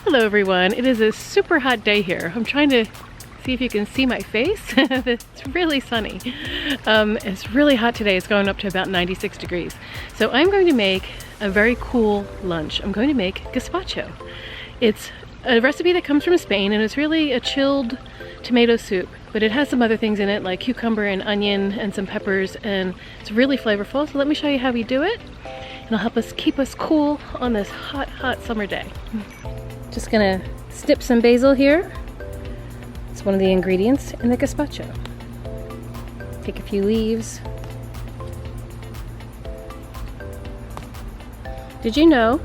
Hello everyone, it is a super hot day here. I'm trying to see if you can see my face. It's really sunny. It's really hot today. It's going up to about 96 degrees. So I'm going to make a very cool lunch. I'm going to make gazpacho. It's a recipe that comes from Spain and it's really a chilled tomato soup, but it has some other things in it like cucumber and onion and some peppers, and it's really flavorful. So let me show you how we do it. It'll help us keep us cool on this hot, hot summer day. Just gonna snip some basil here. It's one of the ingredients in the gazpacho. Take a few leaves. Did you know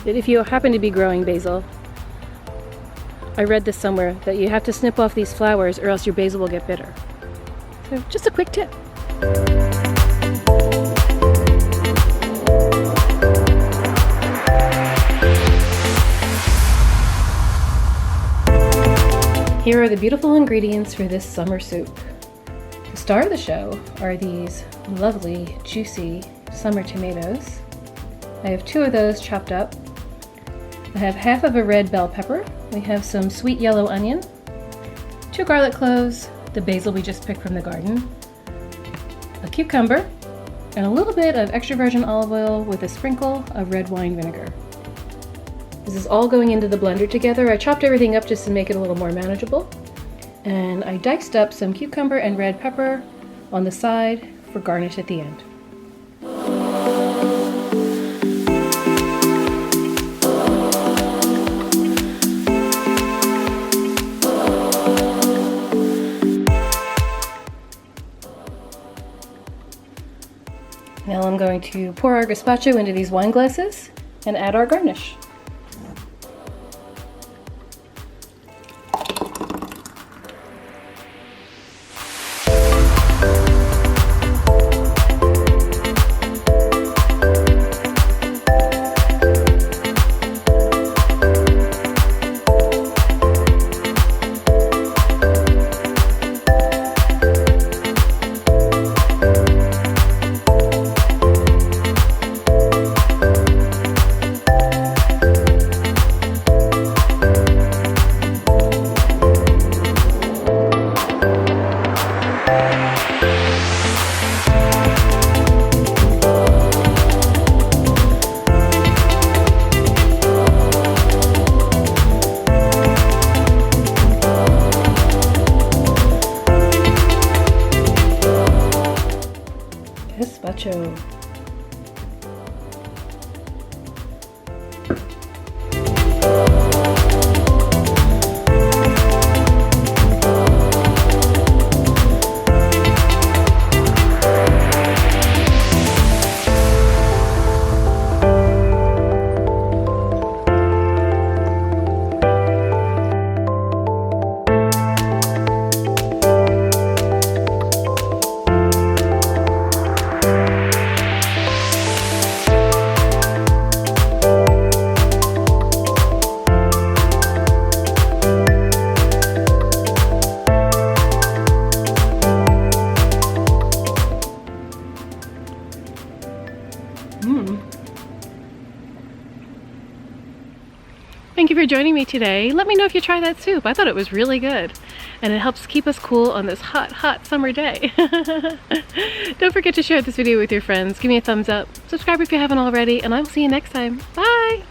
that if you happen to be growing basil, I read this somewhere, that you have to snip off these flowers or else your basil will get bitter. So just a quick tip. Here are the beautiful ingredients for this summer soup. The star of the show are these lovely, juicy summer tomatoes. I have 2 of those chopped up. I have half of a red bell pepper. We have some sweet yellow onion, 2 garlic cloves, the basil we just picked from the garden, a cucumber, and a little bit of extra virgin olive oil with a sprinkle of red wine vinegar. This is all going into the blender together. I chopped everything up just to make it a little more manageable. And I diced up some cucumber and red pepper on the side for garnish at the end. Now I'm going to pour our gazpacho into these wine glasses and add our garnish. Gazpacho. Thank you for joining me today. Let me know if you try that soup. I thought it was really good. And it helps keep us cool on this hot, hot summer day. Don't forget to share this video with your friends. Give me a thumbs up. Subscribe if you haven't already. And I will see you next time. Bye!